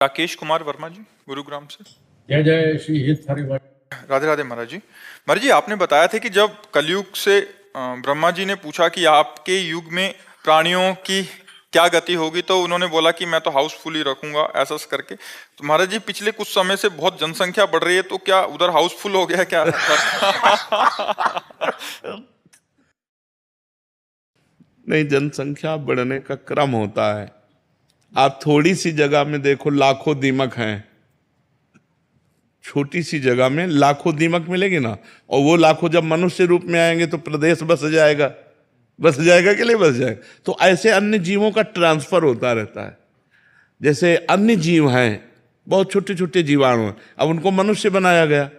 राकेश कुमार वर्मा जी, गुरुग्राम से। जय जय श्री हित हरिवाण। राधे राधे महाराज जी। महाराज जी, आपने बताया था कि जब कलयुग से ब्रह्मा जी ने पूछा कि आपके युग में प्राणियों की क्या गति होगी, तो उन्होंने बोला कि मैं तो हाउसफुल ही रखूंगा, ऐसा करके। तो महाराज जी, पिछले कुछ समय से बहुत जनसंख्या बढ़ रही है, तो क्या उधर हाउसफुल हो गया क्या? नहीं, जनसंख्या बढ़ने का क्रम होता है। आप थोड़ी सी जगह में देखो, लाखों दीमक हैं। छोटी सी जगह में लाखों दीमक मिलेगी ना, और वो लाखों जब मनुष्य रूप में आएंगे तो प्रदेश बस जाएगा। बस जाएगा कि नहीं बस जाएगा? तो ऐसे अन्य जीवों का ट्रांसफर होता रहता है। जैसे अन्य जीव हैं, बहुत छोटे छोटे जीवाणु हैं, अब उनको मनुष्य बनाया गया,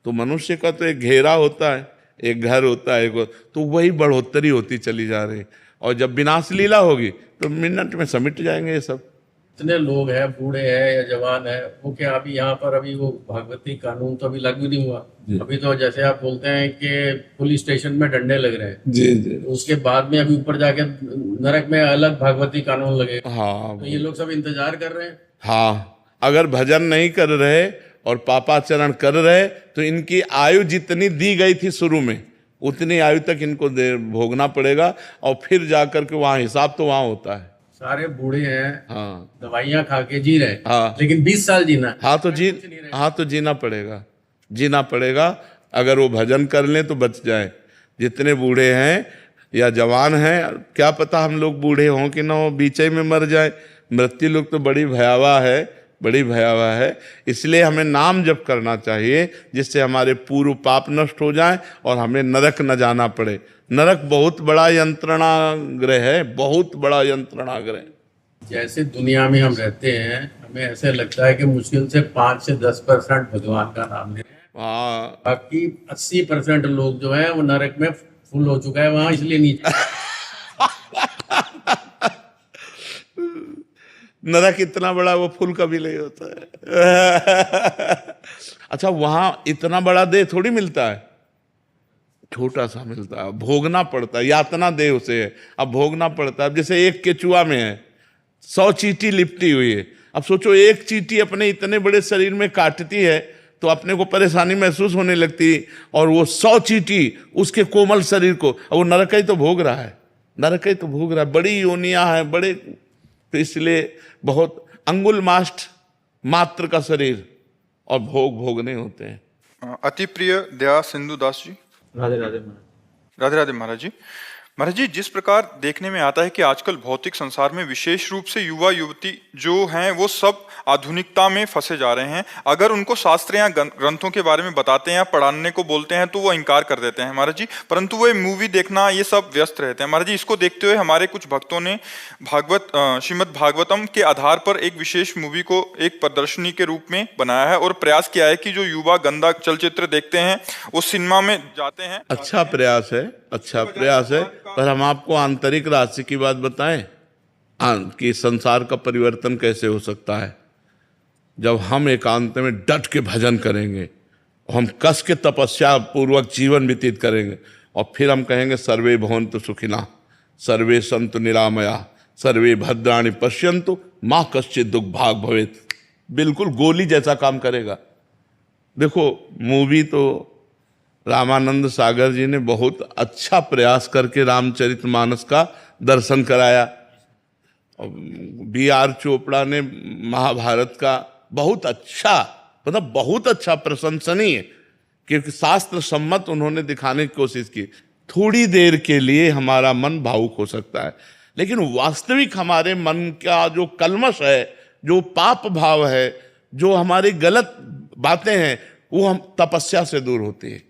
तो मनुष्य का तो एक घेरा होता है, एक घर होता है, तो वही बढ़ोतरी होती चली जा रही। और जब विनाश लीला होगी तो मिनट में समिट जाएंगे ये सब। इतने लोग हैं, बूढ़े हैं या जवान हैं, वो क्या अभी यहाँ पर अभी वो भागवती कानून तो अभी लागू नहीं हुआ। अभी तो जैसे आप बोलते हैं कि पुलिस स्टेशन में डंडे लग रहे हैं, जी जी। तो उसके बाद में अभी ऊपर जाके नरक में अलग भागवती कानून लगेगा। हाँ, तो ये लोग सब इंतजार कर रहे हैं। हाँ, अगर भजन नहीं कर रहे और पापाचरण कर रहे तो इनकी आयु जितनी दी गई थी शुरू में, उतनी आयु तक इनको भोगना पड़ेगा, और फिर जाकर के वहाँ हिसाब तो वहाँ होता है। सारे बूढ़े हैं, हाँ, दवाइयाँ खा के जी रहे, हाँ, लेकिन 20 साल जीना है। हाँ तो जीना पड़ेगा, जीना पड़ेगा। अगर वो भजन कर लें तो बच जाए। जितने बूढ़े हैं या जवान हैं, क्या पता हम लोग बूढ़े हों कि ना हो, बीच में मर जाए। मृत्यु लोग तो बड़ी भयावह है, बड़ी भयावह है। इसलिए हमें नाम जप करना चाहिए, जिससे हमारे पूर्व पाप नष्ट हो जाएं और हमें नरक न जाना पड़े। नरक बहुत बड़ा यंत्रणा ग्रह है, बहुत बड़ा यंत्रणा ग्रह। जैसे दुनिया में हम रहते हैं, हमें ऐसे लगता है कि मुश्किल से 5 से 10% भगवान का नाम ले रहे हैं। हाँ, बाकी 80% लोग जो है वो नरक में फुल हो चुका है वहां, इसलिए नीचे। नरक इतना बड़ा, वो फूल कभी नहीं होता है। अच्छा, वहां इतना बड़ा देह थोड़ी मिलता है, छोटा सा मिलता है, भोगना पड़ता है। यातना देह उसे है, अब भोगना पड़ता है। जैसे एक केचुआ में है 100 चींटी लिपटी हुई है। अब सोचो, एक चींटी अपने इतने बड़े शरीर में काटती है तो अपने को परेशानी महसूस होने लगती है, और वो 100 चींटी उसके कोमल शरीर को, वो नरक ही तो भोग रहा है, नरक ही तो भोग रहा है। बड़ी योनियां हैं, बड़े। तो इसलिए बहुत अंगुल मात्र का शरीर और भोगने होते हैं। अति प्रिय दया सिंधु दास जी। राधे राधे महाराज। राधे राधे महाराज जी। महाराज जी, जिस प्रकार देखने में आता है कि आजकल भौतिक संसार में विशेष रूप से युवा युवती जो हैं वो सब आधुनिकता में फंसे जा रहे हैं। अगर उनको शास्त्र या ग्रंथों के बारे में बताते हैं या पढ़ाने को बोलते हैं तो वो इनकार कर देते हैं महाराज जी, परंतु वो मूवी देखना ये सब व्यस्त रहते हैं महाराज जी। इसको देखते हुए हमारे कुछ भक्तों ने श्रीमद् भागवतम के आधार पर एक विशेष मूवी को एक प्रदर्शनी के रूप में बनाया है और प्रयास किया है कि जो युवा गंदा चलचित्र देखते हैं वो सिनेमा में जाते हैं। अच्छा प्रयास है, अच्छा प्रयास है। पर हम आपको आंतरिक रहस्य की बात बताएं कि संसार का परिवर्तन कैसे हो सकता है। जब हम एकांत में डट के भजन करेंगे, हम कस के तपस्या पूर्वक जीवन व्यतीत करेंगे, और फिर हम कहेंगे सर्वे भवन्तु सुखिनः, सर्वे सन्तु निरामया, सर्वे भद्राणि पश्यन्तु, माँ कश्चित् दुर्भाग् भवेत्। बिल्कुल गोली जैसा काम करेगा। देखो, मूवी तो रामानंद सागर जी ने बहुत अच्छा प्रयास करके रामचरितमानस का दर्शन कराया। B.R. चोपड़ा ने महाभारत का बहुत अच्छा, मतलब बहुत अच्छा, प्रशंसनीय, क्योंकि शास्त्र सम्मत उन्होंने दिखाने की कोशिश की। थोड़ी देर के लिए हमारा मन भावुक हो सकता है, लेकिन वास्तविक हमारे मन का जो कल्मश है, जो पाप भाव है, जो हमारी गलत बातें हैं, वो हम तपस्या से दूर होती है।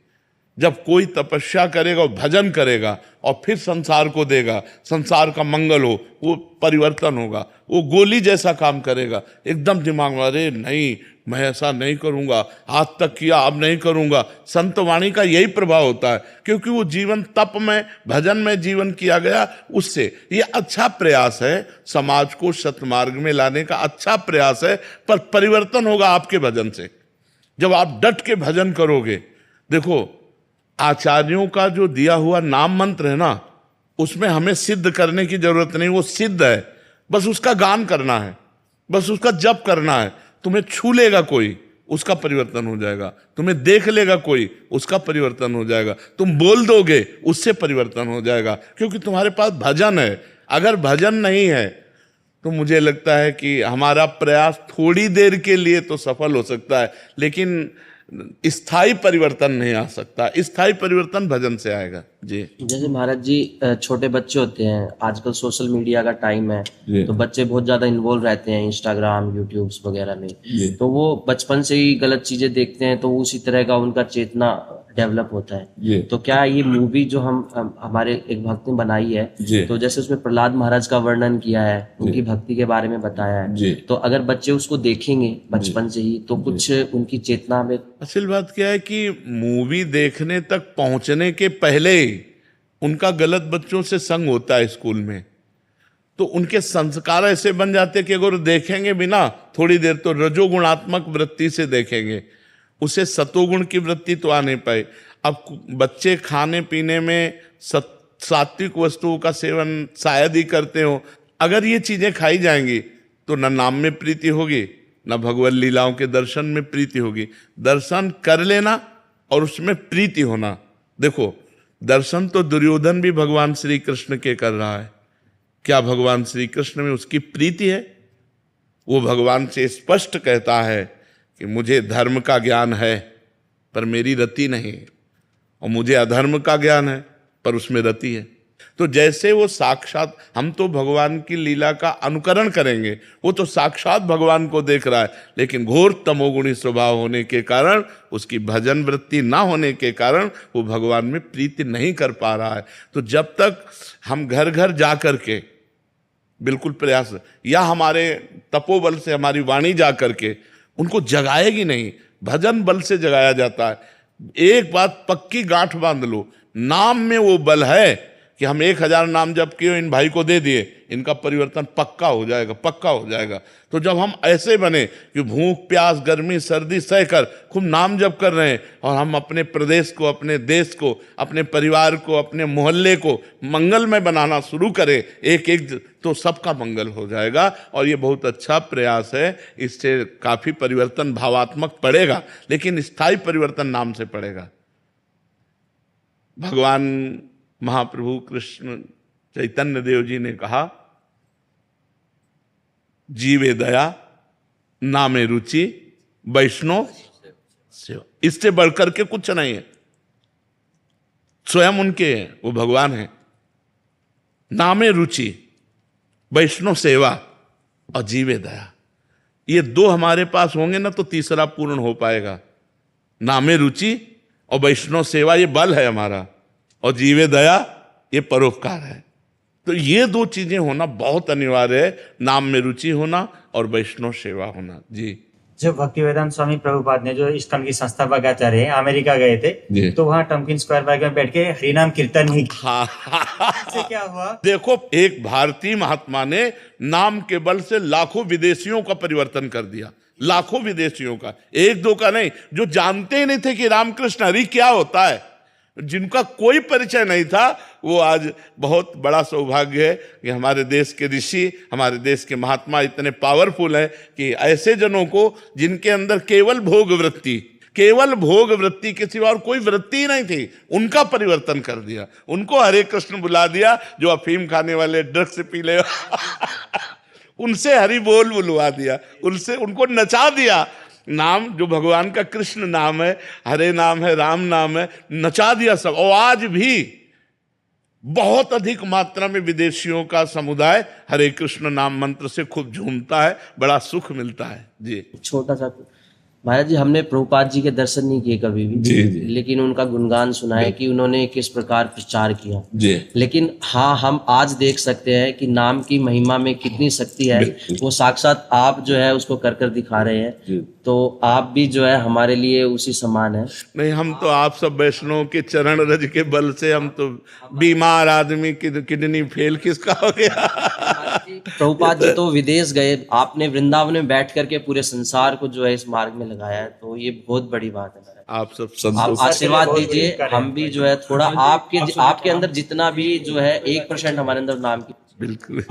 जब कोई तपस्या करेगा और भजन करेगा और फिर संसार को देगा, संसार का मंगल हो, वो परिवर्तन होगा। वो गोली जैसा काम करेगा, एकदम दिमाग में, अरे नहीं मैं ऐसा नहीं करूंगा, आज तक किया अब नहीं करूंगा। संत वाणी का यही प्रभाव होता है, क्योंकि वो जीवन तप में, भजन में जीवन किया गया। उससे ये अच्छा प्रयास है, समाज को सतमार्ग में लाने का अच्छा प्रयास है, पर परिवर्तन होगा आपके भजन से। जब आप डट के भजन करोगे, देखो आचार्यों का जो दिया हुआ नाम मंत्र है ना, उसमें हमें सिद्ध करने की जरूरत नहीं, वो सिद्ध है, बस उसका गान करना है। बस उसका जप करना है। तुम्हें छू लेगा कोई, उसका परिवर्तन हो जाएगा। तुम्हें देख लेगा कोई, उसका परिवर्तन हो जाएगा। तुम बोल दोगे, उससे परिवर्तन हो जाएगा, क्योंकि तुम्हारे पास भजन है। अगर भजन नहीं है तो मुझे लगता है कि हमारा प्रयास थोड़ी देर के लिए तो सफल हो सकता है, लेकिन स्थायी परिवर्तन नहीं आ सकता। स्थायी परिवर्तन भजन से आएगा। जी, जैसे महाराज जी, छोटे बच्चे होते हैं, आजकल सोशल मीडिया का टाइम है, तो बच्चे बहुत ज्यादा इन्वॉल्व रहते हैं इंस्टाग्राम, यूट्यूब वगैरह में। तो वो बचपन से ही गलत चीजें देखते हैं, तो उसी तरह का उनका चेतना डेवलप होता है। तो क्या ये मूवी जो हम हमारे एक भक्त ने बनाई है, तो जैसे उसमें प्रहलाद महाराज का वर्णन किया है, उनकी भक्ति के बारे में बताया है, तो अगर बच्चे उसको देखेंगे बचपन से ही तो कुछ उनकी चेतना में। असल बात क्या है कि मूवी देखने तक पहुंचने के पहले उनका गलत बच्चों से संग होता है स्कूल में, तो उनके संस्कार ऐसे बन जाते हैं कि अगर देखेंगे भी ना थोड़ी देर, तो रजोगुणात्मक वृत्ति से देखेंगे, उसे सतोगुण की वृत्ति तो आ नहीं पाए। अब बच्चे खाने पीने में सात्विक वस्तुओं का सेवन शायद ही करते हो। अगर ये चीजें खाई जाएंगी तो न नाम में प्रीति होगी, न भगवत लीलाओं के दर्शन में प्रीति होगी। दर्शन कर लेना और उसमें प्रीति होना। देखो, दर्शन तो दुर्योधन भी भगवान श्री कृष्ण के कर रहा है। क्या भगवान श्री कृष्ण में उसकी प्रीति है? वो भगवान से स्पष्ट कहता है कि मुझे धर्म का ज्ञान है पर मेरी रति नहीं, और मुझे अधर्म का ज्ञान है पर उसमें रति है। तो जैसे वो साक्षात, हम तो भगवान की लीला का अनुकरण करेंगे, वो तो साक्षात भगवान को देख रहा है, लेकिन घोर तमोगुणी स्वभाव होने के कारण, उसकी भजन वृत्ति ना होने के कारण वो भगवान में प्रीति नहीं कर पा रहा है। तो जब तक हम घर घर जा करके बिल्कुल प्रयास, या हमारे तपोबल से हमारी वाणी जा करके उनको जगाएगी नहीं, भजन बल से जगाया जाता है। एक बात पक्की गांठ बांध लो, नाम में वो बल है कि हम 1000 नाम जप किए, इन भाई को दे दिए, इनका परिवर्तन पक्का हो जाएगा, पक्का हो जाएगा। तो जब हम ऐसे बने कि भूख प्यास गर्मी सर्दी सहकर खूब नाम जप कर रहे हैं, और हम अपने प्रदेश को, अपने देश को, अपने परिवार को, अपने मोहल्ले को मंगलमय बनाना शुरू करें एक एक, तो सबका मंगल हो जाएगा। और ये बहुत अच्छा प्रयास है, इससे काफी परिवर्तन भावात्मक पड़ेगा, लेकिन स्थायी परिवर्तन नाम से पड़ेगा। भगवान महाप्रभु कृष्ण चैतन्य देव जी ने कहा, जीवे दया नामे रुचि वैष्णव सेवा। इससे बढ़कर के कुछ नहीं है, स्वयं उनके हैं, वो भगवान है। नामे रुचि वैष्णव सेवा और जीवे दया, ये दो हमारे पास होंगे ना तो तीसरा पूर्ण हो पाएगा। नामे रुचि और वैष्णव सेवा ये बल है हमारा, और जीवे दया ये परोपकार है। तो ये दो चीजें होना बहुत अनिवार्य है, नाम में रुचि होना और वैष्णव सेवा होना। जी, जो भक्तिवेदांत स्वामी प्रभुपाद ने, जो इस्कॉन की संस्थापक आचार्य हैं, अमेरिका गए थे, तो वहां टम्किन स्क्वायर पार्क में बैठ के हरिनाम कीर्तन ही हाँ से क्या हुआ? देखो, एक भारतीय महात्मा ने नाम के बल से लाखों विदेशियों का परिवर्तन कर दिया, लाखों विदेशियों का, एक दो का नहीं, जो जानते ही नहीं थे कि रामकृष्ण हरि क्या होता है, जिनका कोई परिचय नहीं था, वो आज बहुत बड़ा सौभाग्य है कि हमारे देश के ऋषि, हमारे देश के महात्मा इतने पावरफुल हैं कि ऐसे जनों को, जिनके अंदर केवल भोग वृत्ति के सिवा और कोई वृत्ति ही नहीं थी, उनका परिवर्तन कर दिया। उनको हरे कृष्ण बुला दिया, जो अफीम खाने वाले, ड्रग्स पी ले उनसे हरि बोल बुलवा दिया, उनसे उनको नचा दिया। नाम जो भगवान का कृष्ण नाम है, हरे नाम है, राम नाम है, नचा दिया सब। और आज भी बहुत अधिक मात्रा में विदेशियों का समुदाय हरे कृष्ण नाम मंत्र से खूब झूमता है, बड़ा सुख मिलता है। जी, छोटा सा महाराज जी, हमने प्रभुपाद जी के दर्शन नहीं किए कभी भी, जी। लेकिन उनका गुणगान सुना है कि उन्होंने किस प्रकार प्रचार किया। जी। लेकिन हाँ, हम आज देख सकते हैं कि नाम की महिमा में कितनी शक्ति है, वो साक्षात आप जो है उसको कर दिखा रहे हैं। तो आप भी जो है हमारे लिए उसी समान है। नहीं, हम तो आप सब वैष्णव के चरण रज के बल से, हम तो बीमार आदमी की किडनी फेल किसका हो गया। प्रभुपाद जी तो विदेश गए, आपने वृंदावन में बैठ करके पूरे संसार को जो है इस मार्ग में लगाया है, तो ये बहुत बड़ी बात है। आप सब आप संतोष, आशीर्वाद दीजिए, हम भी जो है थोड़ा आपके अंदर जितना भी जो है 1% हमारे अंदर नाम की बिल्कुल।